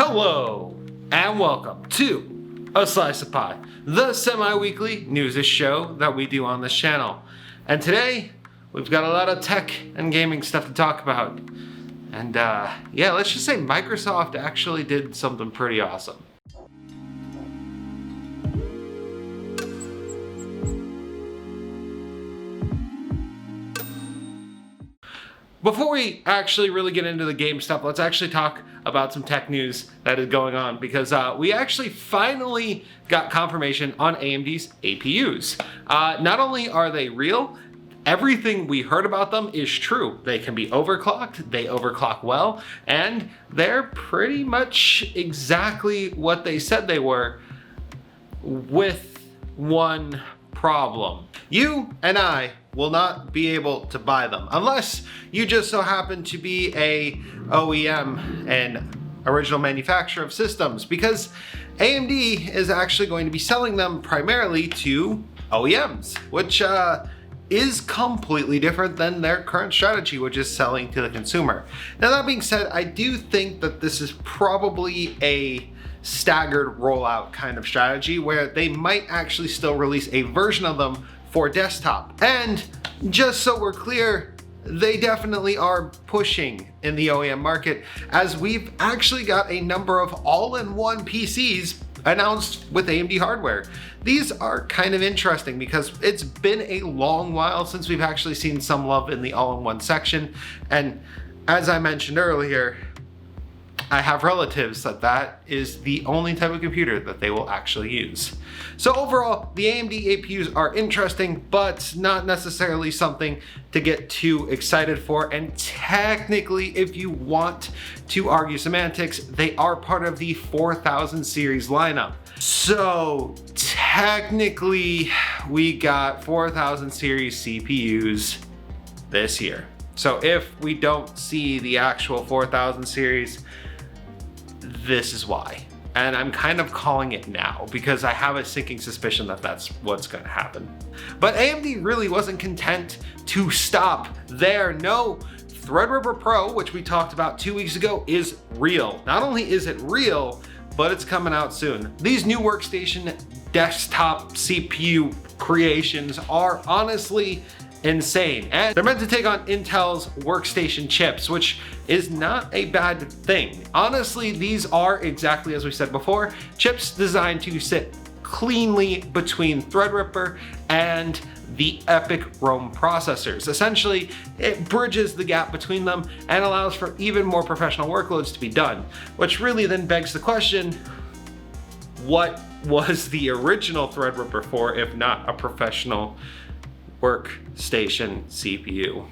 Hello and welcome to A Slice of Pie, the semi-weekly newsish show that we do on this channel. And today, we've got a lot of tech and gaming stuff to talk about. And yeah, let's just say Microsoft actually did something pretty awesome. Before we actually really get into the game stuff, let's actually talk about some tech news that is going on, because we actually finally got confirmation on AMD's APUs. Not only are they real, everything we heard about them is true. They can be overclocked, they overclock well, and they're pretty much exactly what they said they were, with one problem. You and I will not be able to buy them unless you just so happen to be a OEM and original manufacturer of systems, because AMD is actually going to be selling them primarily to OEMs, which is completely different than their current strategy, which is selling to the consumer. Now, that being said, I do think that this is probably a staggered rollout kind of strategy where they might actually still release a version of them for desktop. And just so we're clear, they definitely are pushing in the OEM market, as we've actually got a number of all-in-one PCs announced with AMD hardware. These are kind of interesting because it's been a long while since we've actually seen some love in the all-in-one section. And as I mentioned earlier, I have relatives that is the only type of computer that they will actually use. So overall, the AMD APUs are interesting, but not necessarily something to get too excited for. And technically, if you want to argue semantics, they are part of the 4000 series lineup. So technically, we got 4000 series CPUs this year. So if we don't see the actual 4000 series, this is why. And I'm kind of calling it now because I have a sinking suspicion that that's what's going to happen. But AMD really wasn't content to stop there. No, Threadripper Pro, which we talked about 2 weeks ago, is real. Not only is it real, but it's coming out soon. These new workstation desktop CPU creations are honestly insane, and they're meant to take on Intel's workstation chips, which is not a bad thing. Honestly, these are, exactly as we said before, chips designed to sit cleanly between Threadripper and the EPYC Rome processors. Essentially, it bridges the gap between them and allows for even more professional workloads to be done, which really then begs the question, what was the original Threadripper for if not a professional workstation CPU?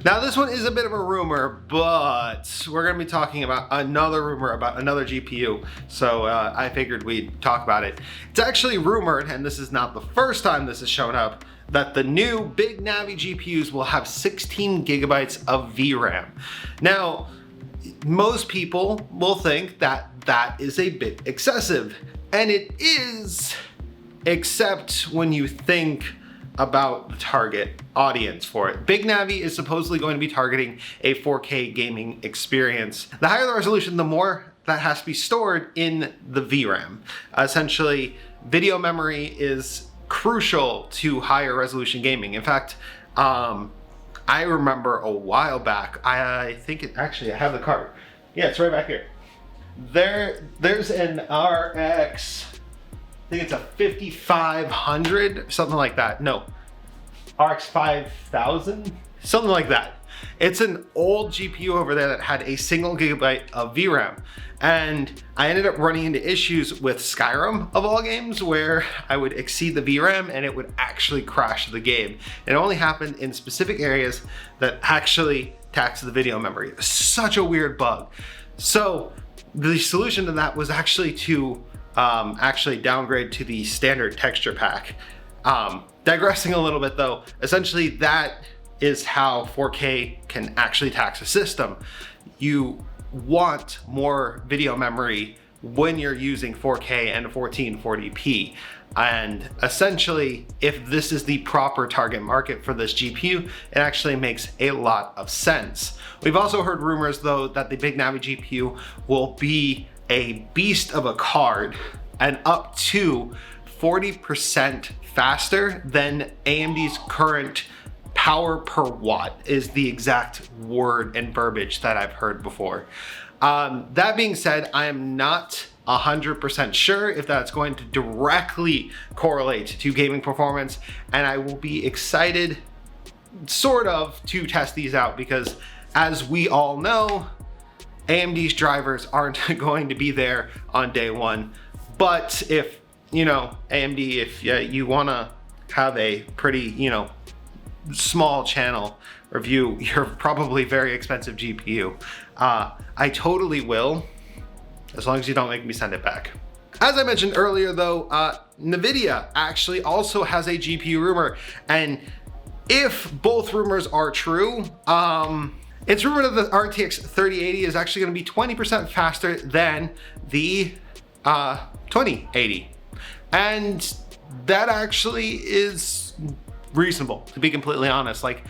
Now, this one is a bit of a rumor, but we're going to be talking about another rumor about another GPU, so I figured we'd talk about it. It's actually rumored, and this is not the first time this has shown up, that the new big Navi GPUs will have 16 gigabytes of VRAM. Now, most people will think that that is a bit excessive, and it is, except when you think about the target audience for it. Big Navi is supposedly going to be targeting a 4K gaming experience. The higher the resolution, the more that has to be stored in the VRAM. Essentially, video memory is crucial to higher resolution gaming. In fact, I remember a while back, I think it actually, I have the card. Yeah, it's right back here. There's an RX, I think it's a 5500, something like that. No, RX 5000, something like that. It's an old GPU over there that had a single gigabyte of VRAM. And I ended up running into issues with Skyrim, of all games, where I would exceed the VRAM and it would actually crash the game. It only happened in specific areas that actually taxed the video memory. Such a weird bug. So the solution to that was actually to actually downgrade to the standard texture pack. Digressing a little bit though, essentially that is how 4K can actually tax a system. You want more video memory when you're using 4K and 1440p. And essentially, if this is the proper target market for this GPU, it actually makes a lot of sense. We've also heard rumors though that the big Navi GPU will be a beast of a card and up to 40% faster than AMD's current power per watt is the exact word and verbiage that I've heard before. That being said, I am not 100% sure if that's going to directly correlate to gaming performance, and I will be excited sort of to test these out because, as we all know, AMD's drivers aren't going to be there on day one. But if, you know, AMD, if you want to have a pretty, you know, small channel review your probably very expensive GPU, I totally will, as long as you don't make me send it back. As I mentioned earlier though, NVIDIA actually also has a GPU rumor, and if both rumors are true, it's rumored that the RTX 3080 is actually going to be 20% faster than the 2080. And that actually is reasonable, to be completely honest. Like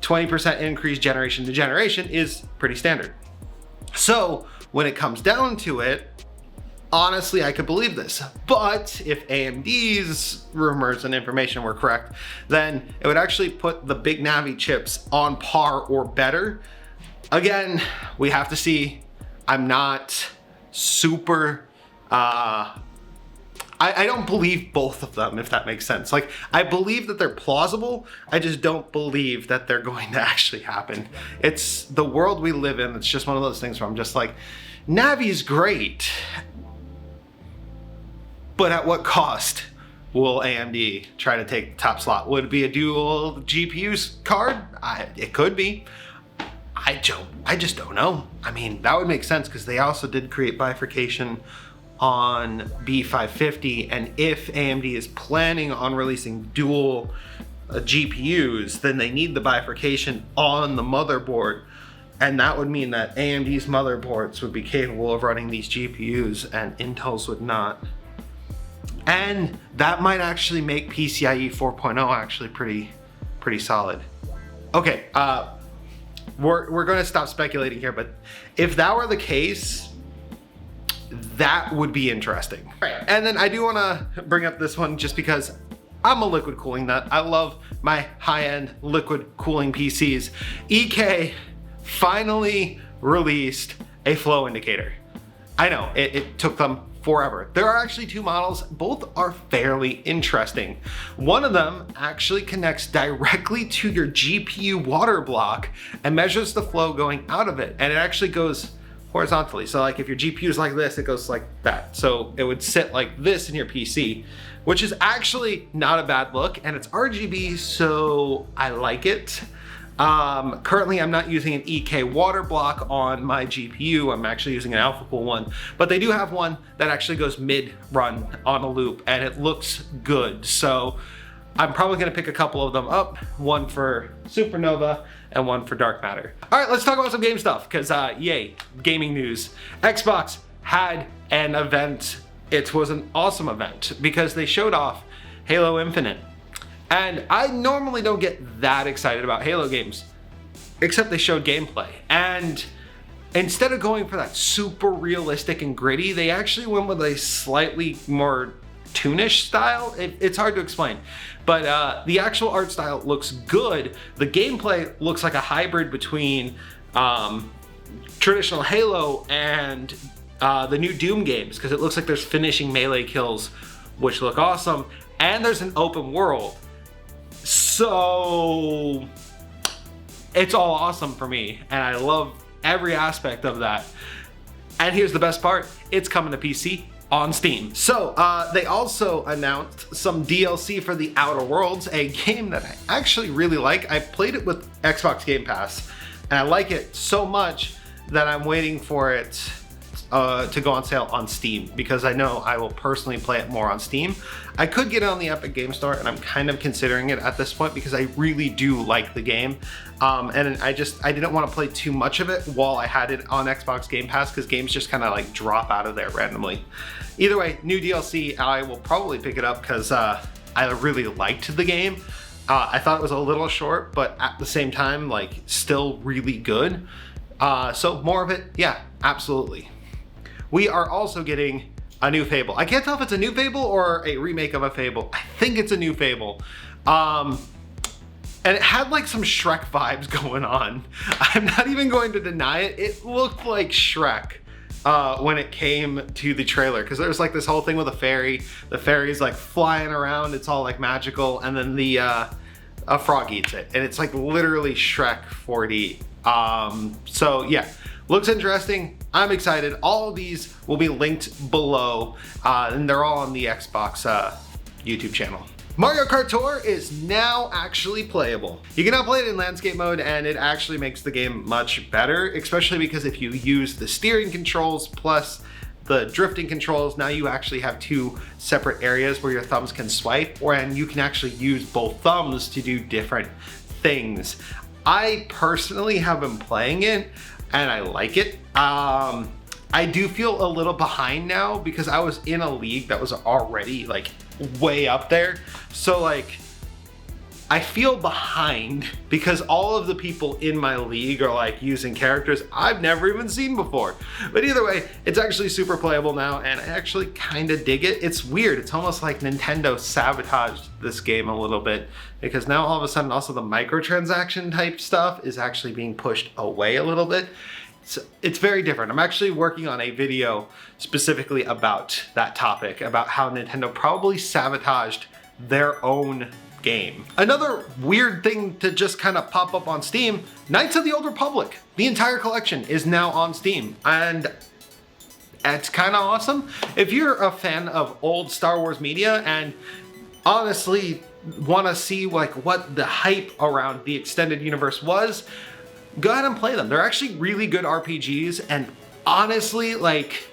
20% increase generation to generation is pretty standard. So when it comes down to it, honestly, I could believe this. But if AMD's rumors and information were correct, then it would actually put the big Navi chips on par or better. Again, we have to see. I'm not super, I don't believe both of them, if that makes sense. Like, I believe that they're plausible. I just don't believe that they're going to actually happen. It's the world we live in. It's just one of those things where I'm just like, Navi's great, but at what cost will AMD try to take the top slot? Would it be a dual GPU card? It could be. I just don't know. I mean, that would make sense because they also did create bifurcation on B550, and if AMD is planning on releasing dual GPUs, then they need the bifurcation on the motherboard, and that would mean that AMD's motherboards would be capable of running these GPUs and Intel's would not. And that might actually make PCIe 4.0 actually pretty solid. Okay, we're gonna stop speculating here, but if that were the case, that would be interesting. All right, and then I do wanna bring up this one just because I'm a liquid cooling nut. I love my high-end liquid cooling PCs. EK finally released a flow indicator. I know, it took them forever. There are actually two models. Both are fairly interesting. One of them actually connects directly to your GPU water block and measures the flow going out of it. And it actually goes horizontally. So like if your GPU is like this, it goes like that. So it would sit like this in your PC, which is actually not a bad look. And it's RGB, so I like it. Currently I'm not using an EK water block on my GPU. I'm actually using an AlphaCool one, but they do have one that actually goes mid-run on a loop and it looks good. So I'm probably gonna pick a couple of them up, one for Supernova and one for Dark Matter. All right, let's talk about some game stuff, because yay, gaming news. Xbox had an event. It was an awesome event because they showed off Halo Infinite. And I normally don't get that excited about Halo games, except they showed gameplay. And instead of going for that super realistic and gritty, they actually went with a slightly more toonish style. It's hard to explain, but the actual art style looks good. The gameplay looks like a hybrid between traditional Halo and the new Doom games, because it looks like there's finishing melee kills, which look awesome, and there's an open world. So it's all awesome for me, and I love every aspect of that. And here's the best part, it's coming to PC on Steam. So they also announced some DLC for the Outerworlds, a game that I actually really like. I played it with Xbox Game Pass, and I like it so much that I'm waiting for it to go on sale on Steam, because I know I will personally play it more on Steam. I could get it on the Epic Game Store, and I'm kind of considering it at this point because I really do like the game. And I didn't want to play too much of it while I had it on Xbox Game Pass, because games just kind of like drop out of there randomly. Either way, new DLC, I will probably pick it up because I really liked the game. I thought it was a little short, but at the same time, like, still really good. So more of it, yeah, absolutely. we are also getting a new Fable. I can't tell if it's a new Fable or a remake of a Fable. I think it's a new Fable. And it had like some Shrek vibes going on. I'm not even going to deny it. It looked like Shrek when it came to the trailer, because there's like this whole thing with a fairy. The fairy's like flying around, it's all like magical, and then the a frog eats it, and it's like literally Shrek 4D. So yeah, looks interesting. I'm excited. All of these will be linked below, and they're all on the Xbox YouTube channel. Mario Kart Tour is now actually playable. You can now play it in landscape mode, and it actually makes the game much better, especially because if you use the steering controls plus the drifting controls, now you actually have two separate areas where your thumbs can swipe, and you can actually use both thumbs to do different things. I personally have been playing it and I like it. I do feel a little behind now because I was in a league that was already like way up there. So like, I feel behind because all of the people in my league are like using characters I've never even seen before. But either way, it's actually super playable now, and I actually kind of dig it. It's weird. It's almost like Nintendo sabotaged this game a little bit, because now all of a sudden also the microtransaction type stuff is actually being pushed away a little bit. It's very different. I'm actually working on a video specifically about that topic, about how Nintendo probably sabotaged their own game. Another weird thing to just kind of pop up on Steam, Knights of the Old Republic. The entire collection is now on Steam, and it's kind of awesome. If you're a fan of old Star Wars media and honestly want to see like what the hype around the extended universe was, go ahead and play them. They're actually really good RPGs, and honestly, like,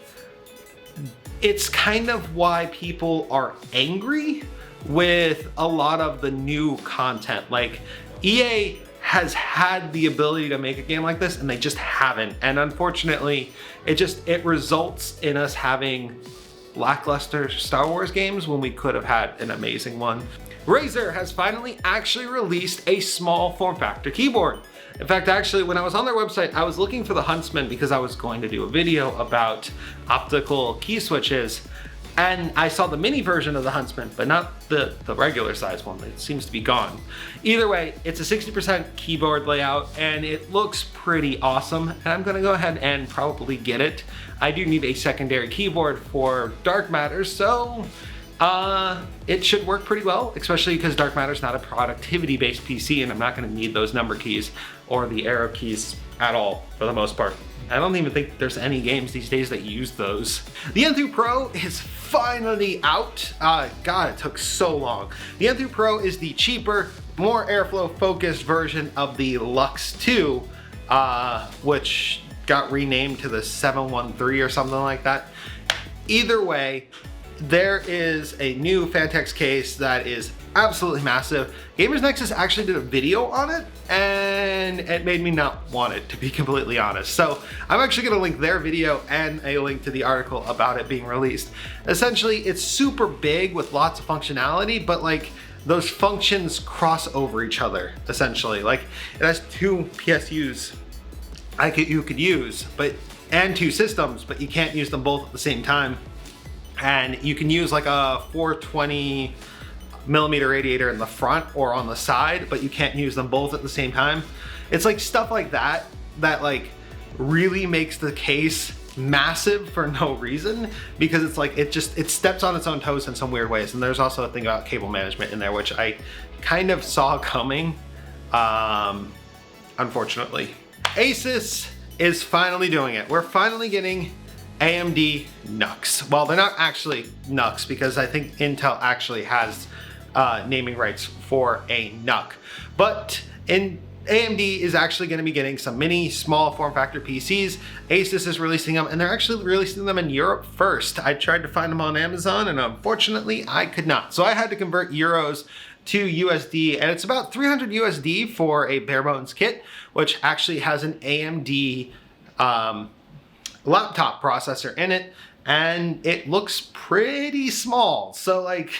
it's kind of why people are angry with a lot of the new content. Like, EA has had the ability to make a game like this, and they just haven't. And unfortunately, it results in us having lackluster Star Wars games when we could have had an amazing one. Razer has finally actually released a small form factor keyboard. In fact, actually, when I was on their website, I was looking for the Huntsman because I was going to do a video about optical key switches, and I saw the mini version of the Huntsman, but not the regular size one. It seems to be gone. Either way, it's a 60% keyboard layout, and it looks pretty awesome, and I'm gonna go ahead and probably get it. I do need a secondary keyboard for Dark Matter, so it should work pretty well, especially because Dark Matter's not a productivity-based PC, and I'm not gonna need those number keys or the arrow keys at all, for the most part. I don't even think there's any games these days that use those. The Entho Pro is finally out. God, it took so long. The Entho Pro is the cheaper, more airflow focused version of the Lux 2, which got renamed to the 713 or something like that. Either way, there is a new Phantecks case that is absolutely massive. Gamers Nexus actually did a video on it, and it made me not want it, to be completely honest. So I'm actually gonna link their video and a link to the article about it being released. Essentially, it's super big with lots of functionality, but like those functions cross over each other, essentially. Like, it has two PSUs you could use, and two systems, but you can't use them both at the same time. And you can use like a 420 millimeter radiator in the front or on the side, but you can't use them both at the same time. It's like stuff like that like really makes the case massive for no reason, because it's like it steps on its own toes in some weird ways. And there's also a thing about cable management in there, which I kind of saw coming, unfortunately. Asus is finally doing it. We're finally getting AMD Nucs. Well, they're not actually Nucs, because I think Intel actually has naming rights for a Nuc. But AMD is actually going to be getting some mini small form factor PCs. Asus is releasing them, and they're actually releasing them in Europe first. I tried to find them on Amazon, and unfortunately I could not. So I had to convert euros to USD, and it's about 300 USD for a bare bones kit, which actually has an AMD laptop processor in it, and it looks pretty small. So like,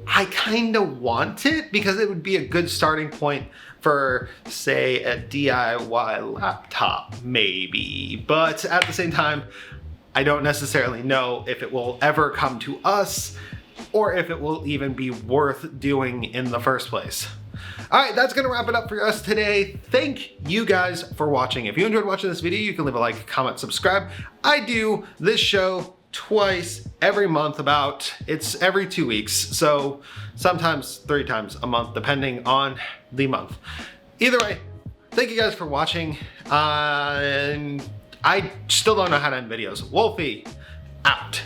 I kind of want it because it would be a good starting point for, say, a DIY laptop maybe. But at the same time, I don't necessarily know if it will ever come to us or if it will even be worth doing in the first place. All right, that's gonna wrap it up for us today. Thank you guys for watching. If you enjoyed watching this video, you can leave a like, comment, subscribe. I do this show twice every month it's every 2 weeks. So sometimes 3 times a month, depending on the month. Either way, thank you guys for watching. And I still don't know how to end videos. Wolfie, out.